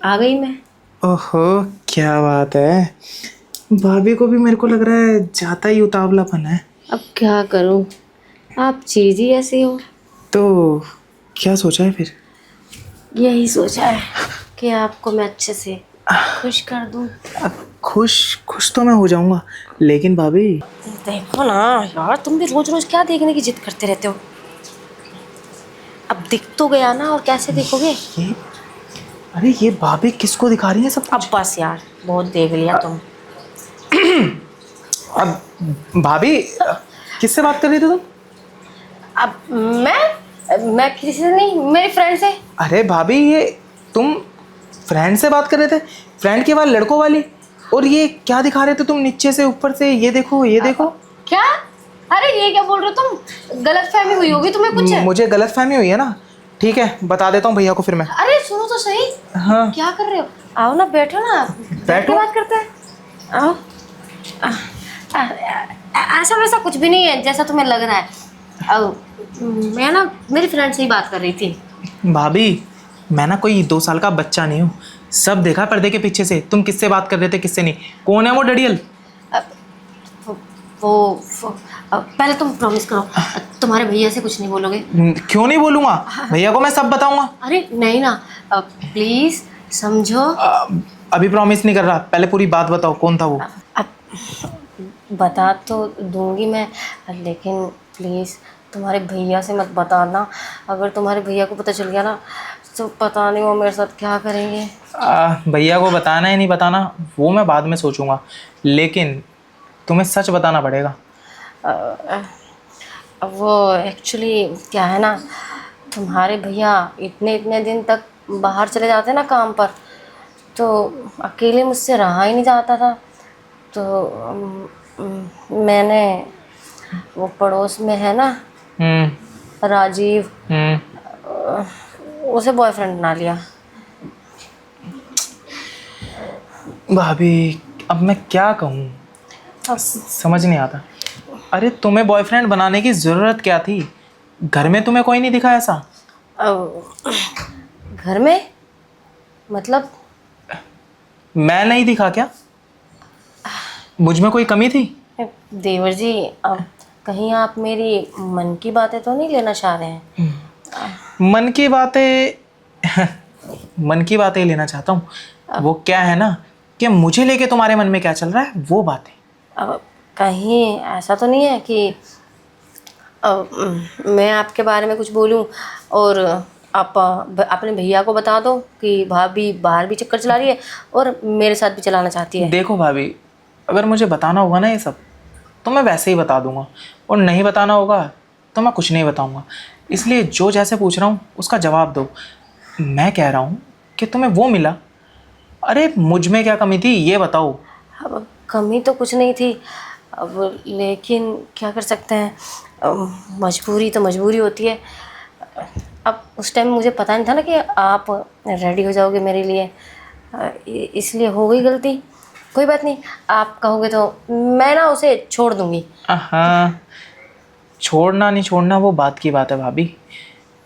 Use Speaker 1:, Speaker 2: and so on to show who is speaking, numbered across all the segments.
Speaker 1: आ गई मैं।
Speaker 2: ओहो, क्या बात है। भाभी को भी मेरे को लग रहा है जाता ही उतावलापन है।
Speaker 1: अब क्या करूं, आप चीज ही ऐसी हो।
Speaker 2: तो क्या सोचा है फिर?
Speaker 1: यही सोचा है कि आपको मैं अच्छे से खुश कर दूं।
Speaker 2: खुश खुश तो मैं हो जाऊंगा, लेकिन भाभी
Speaker 1: देखो ना यार, तुम भी रोज रोज क्या देखने की जिद करते रहते हो। अब दिख तो गया ना, और कैसे देखोगे।
Speaker 2: ये अरे ये भाभी किसको दिखा रही है सब
Speaker 1: अब
Speaker 2: कुछ?
Speaker 1: बस यार, बहुत देख लिया तुम।
Speaker 2: अब भाभी किससे बात कर रही थी तुम?
Speaker 1: अब मैं किसी से नहीं, मेरी फ्रेंड से।
Speaker 2: अरे भाभी, ये तुम फ्रेंड से बात कर रहे थे? फ्रेंड के बाद लड़कों वाली? और ये क्या दिखा रहे थे तुम नीचे से ऊपर से? ये देखो, ये देखो।
Speaker 1: क्या? अरे ये क्या बोल रहे हो तुम, गलत फहमी हुई होगी तुम्हें कुछ।
Speaker 2: मुझे गलतफहमी हुई है ना। ठीक है, बता देता हूँ भैया को फिर मैं।
Speaker 1: अरे सुनो तो सही।
Speaker 2: हाँ।
Speaker 1: क्या कर रहे हो? आओ ना, बैठो ना, बैठ के
Speaker 2: बैठो।
Speaker 1: बात करते हैं। आओ। ऐसा वैसा कुछ भी नहीं है जैसा तुम्हें लग रहा है। आओ। मैं ना मेरी फ्रेंड से ही बात कर रही थी।
Speaker 2: भाभी, मैं ना कोई 2 साल का बच्चा नहीं हूँ। सब देखा पर्दे के पीछे से तुम किससे बात कर रहे थे, किससे नहीं। कौन है वो डडियल?
Speaker 1: वो, वो पहले तुम प्रॉमिस करो, तुम्हारे भैया से कुछ नहीं बोलोगे।
Speaker 2: क्यों नहीं बोलूंगा? भैया को मैं सब बताऊंगा।
Speaker 1: अरे नहीं ना, प्लीज समझो।
Speaker 2: अभी प्रॉमिस नहीं कर रहा, पहले पूरी बात बताओ, कौन था वो?
Speaker 1: अब बता तो दूंगी मैं, लेकिन प्लीज़ तुम्हारे भैया से मत बताना। अगर तुम्हारे भैया को पता चल गया ना, तो पता नहीं वो मेरे साथ क्या करेंगे।
Speaker 2: भैया को बताना है नहीं बताना वो मैं बाद में सोचूंगा, लेकिन तुम्हें सच बताना पड़ेगा।
Speaker 1: अब वो एक्चुअली क्या है ना, तुम्हारे भैया इतने इतने दिन तक बाहर चले जाते ना काम पर, तो अकेले मुझसे रहा ही नहीं जाता था। तो मैंने, वो पड़ोस में है ना राजीव,
Speaker 2: हम्म।
Speaker 1: उसे बॉयफ्रेंड बना लिया।
Speaker 2: भाभी, अब मैं क्या कहूँ?
Speaker 1: अब
Speaker 2: समझ नहीं आता। अरे तुम्हें बॉयफ्रेंड बनाने की ज़रूरत क्या थी? घर में तुम्हें कोई नहीं दिखा ऐसा?
Speaker 1: घर में मतलब?
Speaker 2: मैं नहीं दिखा क्या? मुझ में कोई कमी थी?
Speaker 1: देवर जी, अब कहीं आप मेरी मन की बातें तो नहीं लेना चाह रहे हैं?
Speaker 2: मन की बातें मन की बातें ही लेना चाहता हूँ। वो क्या है ना कि मुझे लेके तुम्हारे मन में क्या चल रहा है वो बातें।
Speaker 1: अब कहीं ऐसा तो नहीं है कि मैं आपके बारे में कुछ बोलूं और आप अपने भैया को बता दो कि भाभी बाहर भी चक्कर चला रही है और मेरे साथ भी चलाना चाहती है।
Speaker 2: देखो भाभी, अगर मुझे बताना होगा ना ये सब, तो मैं वैसे ही बता दूंगा, और नहीं बताना होगा तो मैं कुछ नहीं बताऊंगा। इसलिए जो जैसे पूछ रहा हूँ उसका जवाब दो। मैं कह रहा हूँ कि तुम्हें वो मिला। अरे मुझ में क्या कमी थी ये बताओ।
Speaker 1: अब कमी तो कुछ नहीं थी, अब लेकिन क्या कर सकते हैं, मजबूरी तो मजबूरी होती है। अब उस टाइम मुझे पता नहीं था ना कि आप रेडी हो जाओगे मेरे लिए, इसलिए हो गई गलती। कोई बात नहीं, आप कहोगे तो मैं ना उसे छोड़ दूंगी।
Speaker 2: हाँ, छोड़ना नहीं छोड़ना वो बात की बात है भाभी।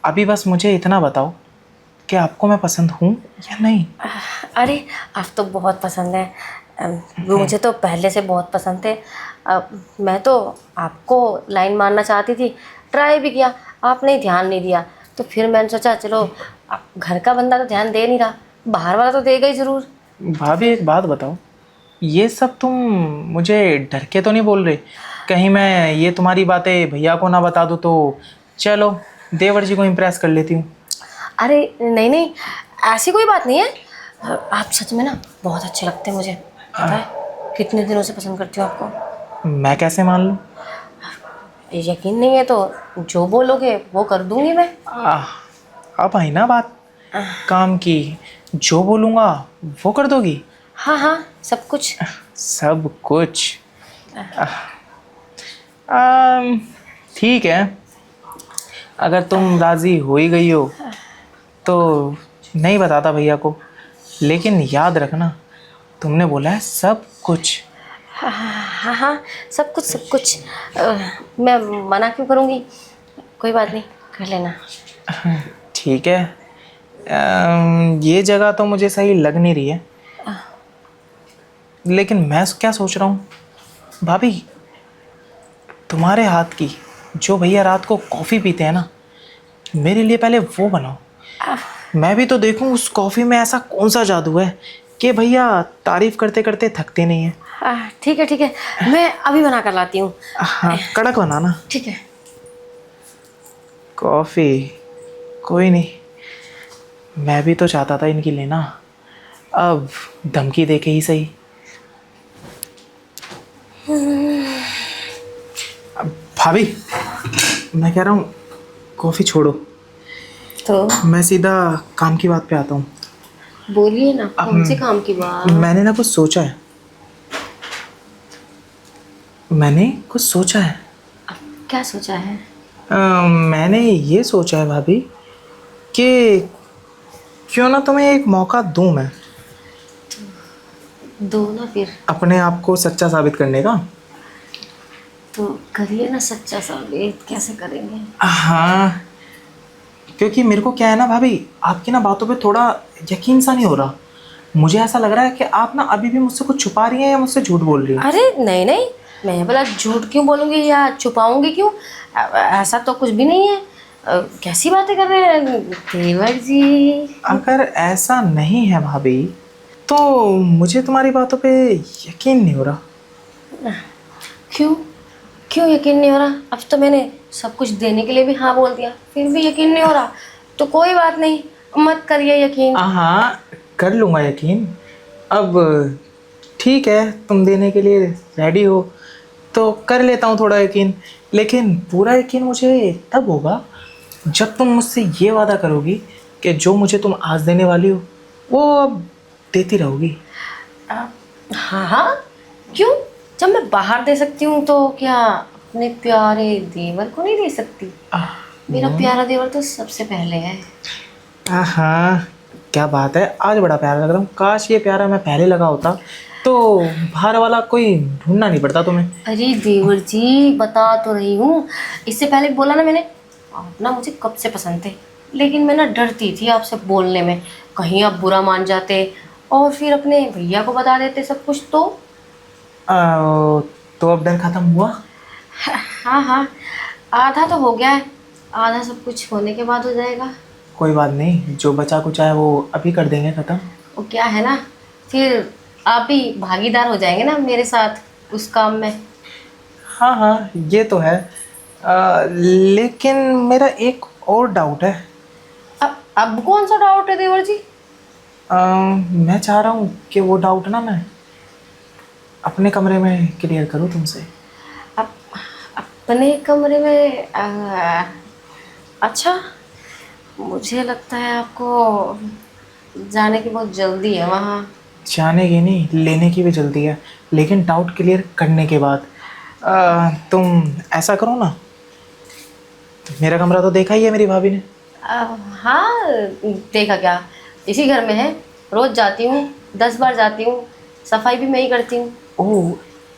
Speaker 2: अभी बस मुझे इतना बताओ कि आपको मैं पसंद हूँ या नहीं।
Speaker 1: अरे आप तो बहुत पसंद है, मुझे तो पहले से बहुत पसंद थे। मैं तो आपको लाइन मारना चाहती थी, ट्राई भी किया, आपने ध्यान नहीं दिया। तो फिर मैंने सोचा चलो, आप घर का बंदा तो ध्यान दे नहीं रहा, बाहर वाला तो देगा ही ज़रूर।
Speaker 2: भाभी एक बात बताओ, ये सब तुम मुझे डर के तो नहीं बोल रहे? कहीं मैं ये तुम्हारी बातें भैया को ना बता दूँ तो चलो देवर जी को इम्प्रेस कर लेती हूँ।
Speaker 1: अरे नहीं नहीं, ऐसी कोई बात नहीं है। आप सच में ना बहुत अच्छे लगते हैं मुझे, पता है कितने दिनों से पसंद करती हूँ आपको।
Speaker 2: मैं कैसे मान लूँ?
Speaker 1: यकीन नहीं है तो जो बोलोगे वो कर दूंगी मैं।
Speaker 2: अब आई ना बात काम की। जो बोलूँगा वो कर दोगी?
Speaker 1: हाँ हाँ, सब कुछ।
Speaker 2: सब कुछ? आम, ठीक है, अगर तुम राज़ी हो ही गई हो तो नहीं बताता भैया को, लेकिन याद रखना तुमने बोला है सब कुछ।
Speaker 1: हाँ हाँ हाँ, सब कुछ सब कुछ। मैं मना क्यों करूँगी, कोई बात नहीं, कर लेना।
Speaker 2: ठीक है, ये जगह तो मुझे सही लग नहीं रही है, लेकिन मैं क्या सोच रहा हूँ भाभी, तुम्हारे हाथ की जो भैया रात को कॉफ़ी पीते हैं ना, मेरे लिए पहले वो बनाओ। मैं भी तो देखूं उस कॉफ़ी में ऐसा कौन सा जादू है कि भैया तारीफ करते करते थकते नहीं है।
Speaker 1: ठीक है ठीक है, मैं अभी बना कर लाती हूँ।
Speaker 2: हाँ, कड़क बनाना।
Speaker 1: ठीक है।
Speaker 2: कॉफ़ी कोई नहीं, मैं भी तो चाहता था इनकी लेना, अब धमकी दे के ही सही। अब भाभी, मैं कह रहा हूँ कॉफ़ी छोड़ो,
Speaker 1: तो
Speaker 2: मैं सीधा काम की बात पे आता हूँ।
Speaker 1: बोलिए ना, कौन से काम की बात?
Speaker 2: मैंने ना कुछ सोचा है, मैंने कुछ सोचा है।
Speaker 1: क्या सोचा है?
Speaker 2: मैंने ये सोचा है भाभी कि क्यों ना तुम्हें एक मौका दूं मैं,
Speaker 1: दो ना फिर।
Speaker 2: अपने आप को सच्चा साबित करने का।
Speaker 1: तो करिए ना सच्चा साबित, कैसे करेंगे?
Speaker 2: हाँ, क्योंकि मेरे को क्या है ना भाभी, आपकी ना बातों पे थोड़ा यकीन सा नहीं हो रहा। मुझे ऐसा लग रहा है कि आप ना अभी भी मुझसे कुछ छुपा रही हैं या मुझसे झूठ बोल रही हैं।
Speaker 1: अरे नहीं नहीं, मैं भला झूठ क्यों बोलूँगी या छुपाऊंगी क्यों? ऐसा तो कुछ भी नहीं है। कैसी बातें कर रहे हैं देवर जी?
Speaker 2: अगर ऐसा नहीं है भाभी, तो मुझे तुम्हारी बातों पे यकीन नहीं हो रहा।
Speaker 1: क्यों? क्यों यकीन नहीं हो रहा? अब तो मैंने सब कुछ देने के लिए भी हाँ बोल दिया, फिर भी यकीन नहीं हो रहा। तो कोई बात नहीं, मत करिए यकीन।
Speaker 2: हाँ, कर लूँगा यकीन। अब ठीक है, तुम देने के लिए रेडी हो तो कर लेता हूँ थोड़ा यकीन, लेकिन पूरा यकीन मुझे तब होगा जब तुम मुझसे ये वादा करोगी कि जो मुझे तुम आज देने वाली हो वो अब देती रहोगी।
Speaker 1: हाँ हाँ, क्यों? जब मैं बाहर दे सकती हूँ तो क्या अपने प्यारे देवर को नहीं दे सकती? मेरा प्यारा देवर तो सबसे पहले है।
Speaker 2: हाँ, क्या बात है, आज बड़ा प्यारा लग रहा हूँ। काश ये प्यारा मैं पहले लगा होता तो बाहर वाला कोई ढूंढना नहीं पड़ता तुम्हें।
Speaker 1: अरे देवर जी, बता तो रही हूँ। इससे पहले बोला ना मैंने, आप ना मुझे कब से पसंद थे, लेकिन मैं ना डरती थी आपसे बोलने में, कहीं आप बुरा मान जाते और फिर अपने भैया को बता देते सब कुछ तो।
Speaker 2: तो अब डर खत्म हुआ।
Speaker 1: हाँ हाँ, आधा तो हो गया है, आधा सब कुछ होने के बाद हो जाएगा।
Speaker 2: कोई बात नहीं, जो बचा कुचा है वो अभी कर देंगे खत्म।
Speaker 1: वो क्या है ना, फिर आप भी भागीदार हो जाएंगे ना मेरे साथ उस काम में।
Speaker 2: हाँ हाँ, ये तो है। लेकिन मेरा एक और डाउट है।
Speaker 1: अब कौन सा डाउट है देवर जी?
Speaker 2: मैं चाह रहा हूँ कि वो डाउट ना मैं अपने कमरे में क्लियर करूँ तुमसे।
Speaker 1: अब अपने कमरे में अच्छा, मुझे लगता है आपको जाने की बहुत जल्दी है वहाँ।
Speaker 2: जाने की नहीं, लेने की भी जल्दी है, लेकिन डाउट क्लियर करने के बाद। तुम ऐसा करो ना, मेरा कमरा तो देखा ही है मेरी भाभी ने।
Speaker 1: हाँ, देखा क्या, इसी घर में है, रोज जाती हूँ, 10 बार जाती हूँ, सफाई भी मैं ही करती हूँ।
Speaker 2: ओह,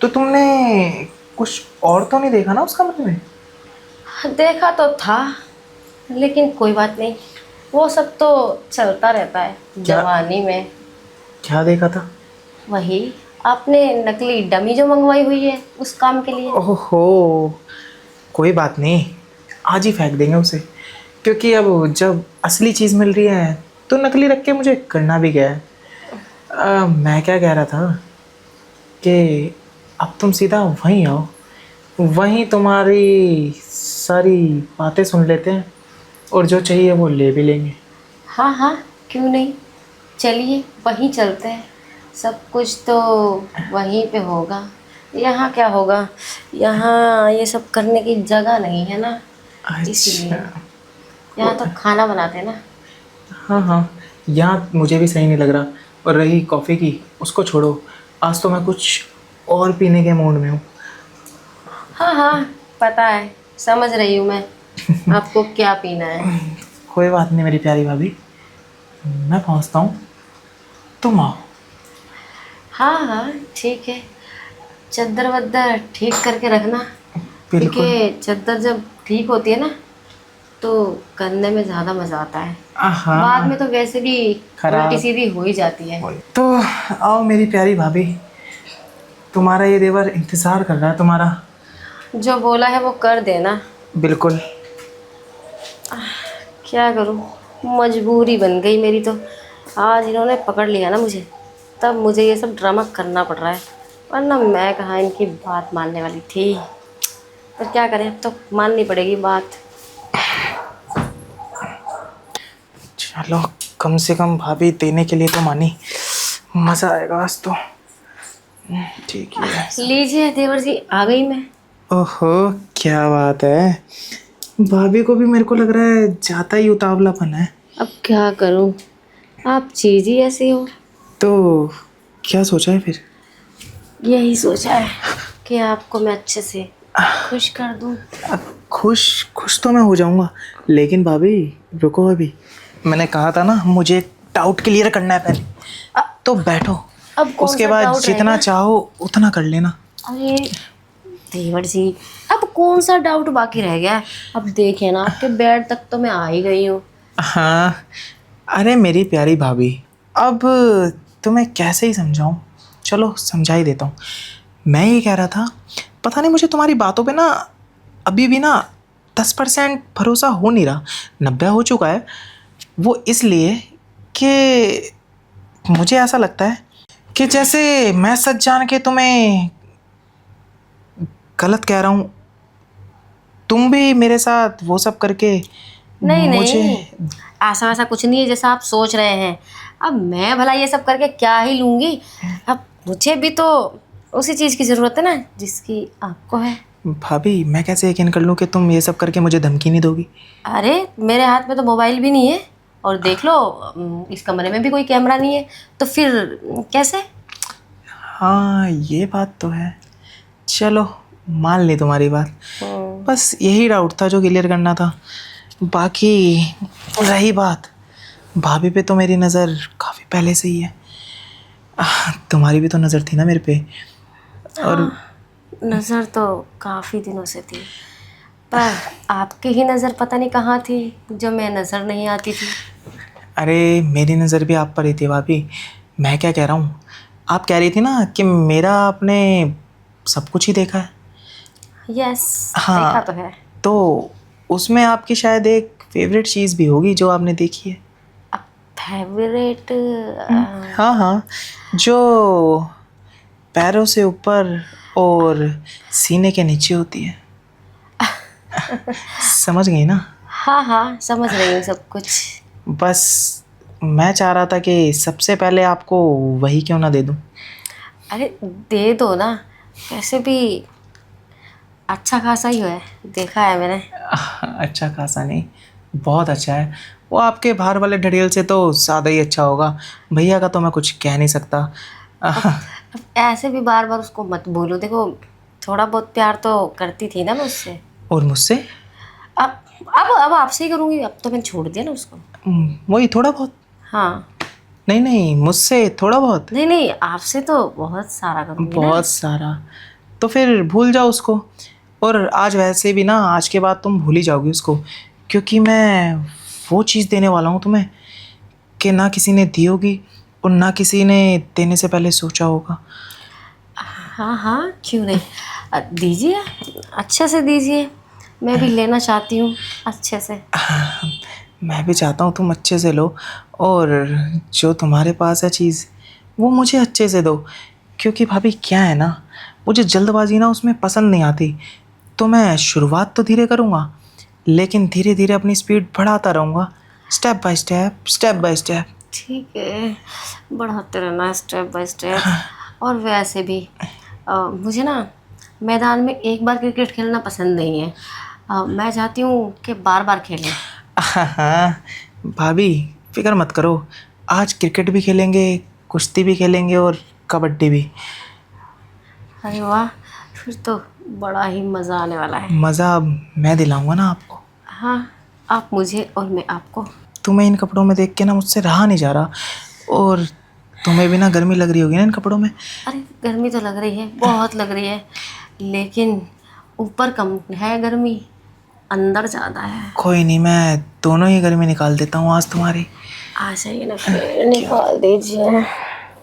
Speaker 2: तो तुमने कुछ और तो नहीं देखा ना उस कमरे में?
Speaker 1: देखा तो था, लेकिन कोई बात नहीं, वो सब तो चलता रहता है जवानी में।
Speaker 2: क्या देखा था?
Speaker 1: वही आपने नकली डमी जो मंगवाई हुई है उस काम के लिए।
Speaker 2: ओहो, कोई बात नहीं, आज ही फेंक देंगे उसे, क्योंकि अब जब असली चीज़ मिल रही है तो नकली रख के मुझे करना भी क्या है। मैं क्या कह रहा था कि अब तुम सीधा वहीं आओ, वहीं तुम्हारी सारी बातें सुन लेते हैं और जो चाहिए वो ले भी लेंगे।
Speaker 1: हाँ हाँ, क्यों नहीं, चलिए वहीं चलते हैं, सब कुछ तो वहीं पे होगा। यहाँ क्या होगा, यहाँ ये सब करने की जगह नहीं है ना, इसलिए।
Speaker 2: अच्छा।
Speaker 1: यहाँ तो खाना बनाते हैं ना।
Speaker 2: हाँ हाँ, यहाँ मुझे भी सही नहीं लग रहा। और रही कॉफ़ी की, उसको छोड़ो, आज तो मैं कुछ और पीने के मूड में हूँ।
Speaker 1: हाँ हाँ, पता है, समझ रही हूँ मैं आपको क्या पीना है।
Speaker 2: कोई बात नहीं मेरी प्यारी भाभी, मैं पहुँचता हूँ, तुम आओ।
Speaker 1: हाँ हाँ ठीक है, चद्दर वद्दर ठीक करके रखना,
Speaker 2: बिल्कुल।
Speaker 1: क्योंकि चद्दर जब ठीक होती है ना तो करने में ज़्यादा मज़ा आता है।
Speaker 2: हाँ
Speaker 1: बाद में तो वैसे भी
Speaker 2: खराब।
Speaker 1: उल्टी सीधी हो ही जाती है।
Speaker 2: तो आओ मेरी प्यारी भाभी, तुम्हारा ये देवर इंतज़ार कर रहा है तुम्हारा।
Speaker 1: जो बोला है वो कर देना।
Speaker 2: बिल्कुल।
Speaker 1: क्या करूं, मजबूरी बन गई मेरी तो। आज इन्होंने पकड़ लिया ना मुझे, तब मुझे ये सब ड्रामा करना पड़ रहा है, वरना मैं कहाँ इनकी बात मानने वाली थी। पर क्या करें, अब तो माननी पड़ेगी बात।
Speaker 2: चलो, कम से कम भाभी देने के लिए तो मानी, मज़ा आएगा आज तो। ठीक है।
Speaker 1: लीजिए देवर जी, आ गई मैं।
Speaker 2: ओहो, क्या बात है। भाभी को भी मेरे को लग रहा है ज़्यादा ही उतावलापन है।
Speaker 1: अब क्या करूं, आप चीज़ ही ऐसी हो।
Speaker 2: तो क्या सोचा है फिर?
Speaker 1: यही सोचा है कि आपको मैं अच्छे से खुश कर दूं।
Speaker 2: खुश खुश तो मैं हो जाऊंगा, लेकिन भाभी रुको अभी। मैंने कहा था ना, मुझे डाउट क्लियर करना है पहले। तो बैठो,
Speaker 1: अब कौन
Speaker 2: उसके
Speaker 1: सा
Speaker 2: बाद
Speaker 1: डाउट
Speaker 2: जितना
Speaker 1: रहेगा?
Speaker 2: चाहो उतना कर लेना।
Speaker 1: अरे देवर जी, अब कौन सा डाउट बाकी रह गया है? अब देखिए ना, आपके बेड तक तो मैं आ ही गई हूँ।
Speaker 2: हाँ, अरे मेरी प्यारी भाभी, अब तुम्हें कैसे ही समझाऊं। चलो समझा ही देता हूँ। मैं ये कह रहा था, पता नहीं मुझे तुम्हारी बातों पे ना अभी भी ना 10% भरोसा हो नहीं रहा, 90 हो चुका है। वो इसलिए कि मुझे ऐसा लगता है कि जैसे मैं सच जान के तुम्हें गलत कह रहा हूँ, तुम भी मेरे साथ वो सब करके
Speaker 1: नहीं
Speaker 2: मुझे।
Speaker 1: नहीं, ऐसा वैसा कुछ नहीं है जैसा आप सोच रहे हैं। अब मैं भला ये सब करके क्या ही लूँगी? अब मुझे भी तो उसी चीज़ की ज़रूरत है ना जिसकी आपको है।
Speaker 2: भाभी मैं कैसे यकीन कर लूँ कि तुम ये सब करके मुझे धमकी नहीं दोगी?
Speaker 1: अरे मेरे हाथ में तो मोबाइल भी नहीं है, और देख लो इस कमरे में भी कोई कैमरा नहीं है, तो फिर कैसे?
Speaker 2: हाँ ये बात तो है। चलो मान ली तुम्हारी बात। बस यही डाउट था जो क्लियर करना था। बाकी रही बात, भाभी पे तो मेरी नज़र काफ़ी पहले से ही है। तुम्हारी भी तो नज़र थी ना मेरे पे। और
Speaker 1: नज़र तो काफ़ी दिनों से थी, पर आपकी ही नज़र पता नहीं कहाँ थी जो मैं नज़र नहीं आती थी।
Speaker 2: अरे मेरी नज़र भी आप पर ही थी भाभी। मैं क्या कह रहा हूँ, आप कह रही थी ना कि मेरा आपने सब कुछ ही देखा है।
Speaker 1: यस,
Speaker 2: हाँ,
Speaker 1: देखा तो है।
Speaker 2: तो उसमें आपकी शायद एक फेवरेट चीज़ भी होगी जो आपने देखी है।
Speaker 1: फेवरेट?
Speaker 2: हाँ हाँ, जो पैरों से ऊपर और सीने के नीचे होती है। समझ गई ना?
Speaker 1: हाँ हाँ, समझ रही हूँ सब कुछ।
Speaker 2: बस मैं चाह रहा था कि सबसे पहले आपको वही क्यों ना दे दूं।
Speaker 1: अरे दे दो ना, वैसे भी अच्छा खासा ही है, देखा है मैंने।
Speaker 2: अच्छा खासा नहीं, बहुत अच्छा है। वो आपके बाहर वाले ढड़ेल से तो ज़्यादा ही अच्छा होगा। भैया का तो मैं कुछ कह नहीं सकता।
Speaker 1: अब ऐसे भी बार बार उसको मत बोलो, देखो थोड़ा बहुत प्यार तो करती थी ना मैं उससे।
Speaker 2: और मुझसे?
Speaker 1: अब अब आपसे ही करूँगी, अब तो मैंने छोड़ दिया ना उसको।
Speaker 2: वही थोड़ा बहुत?
Speaker 1: हाँ।
Speaker 2: नहीं नहीं, मुझसे थोड़ा बहुत?
Speaker 1: नहीं नहीं, आपसे तो बहुत सारा करूँगी ना।
Speaker 2: बहुत सारा? तो फिर भूल जाओ उसको। और आज वैसे भी ना, आज के बाद तुम भूल ही जाओगी उसको, क्योंकि मैं वो चीज़ देने वाला हूँ तुम्हें कि ना किसी ने दी होगी और ना किसी ने देने से पहले सोचा होगा।
Speaker 1: हाँ हाँ, क्यों नहीं, दीजिए, अच्छे से दीजिए। मैं भी लेना चाहती हूँ अच्छे से।
Speaker 2: मैं भी चाहता हूँ तुम अच्छे से लो, और जो तुम्हारे पास है चीज़ वो मुझे अच्छे से दो। क्योंकि भाभी क्या है ना, मुझे जल्दबाजी ना उसमें पसंद नहीं आती। तो मैं शुरुआत तो धीरे करूँगा, लेकिन धीरे धीरे अपनी स्पीड बढ़ाता रहूँगा, step by step, step by step.
Speaker 1: ठीक है, बढ़ाते रहना स्टेप बाय स्टेप। और वैसे भी मुझे ना मैदान में एक बार क्रिकेट खेलना पसंद नहीं है। मैं चाहती हूँ कि बार बार खेलें।
Speaker 2: हाँ भाभी फिक्र मत करो, आज क्रिकेट भी खेलेंगे, कुश्ती भी खेलेंगे और कबड्डी भी।
Speaker 1: अरे वाह, फिर तो बड़ा ही मज़ा आने वाला है।
Speaker 2: मज़ा मैं दिलाऊंगा ना आपको।
Speaker 1: हाँ, आप मुझे और मैं आपको।
Speaker 2: तुम्हें इन कपड़ों में देख के ना मुझसे रहा नहीं जा रहा, और तुम्हें भी ना गर्मी लग रही होगी ना इन कपड़ों में।
Speaker 1: अरे गर्मी तो लग रही है, बहुत लग रही है, लेकिन ऊपर कम है गर्मी, अंदर ज़्यादा है।
Speaker 2: कोई नहीं, मैं दोनों ही गर्मी निकाल देता हूँ आज तुम्हारी।
Speaker 1: आ जाइए ना फिर, निकाल दीजिए।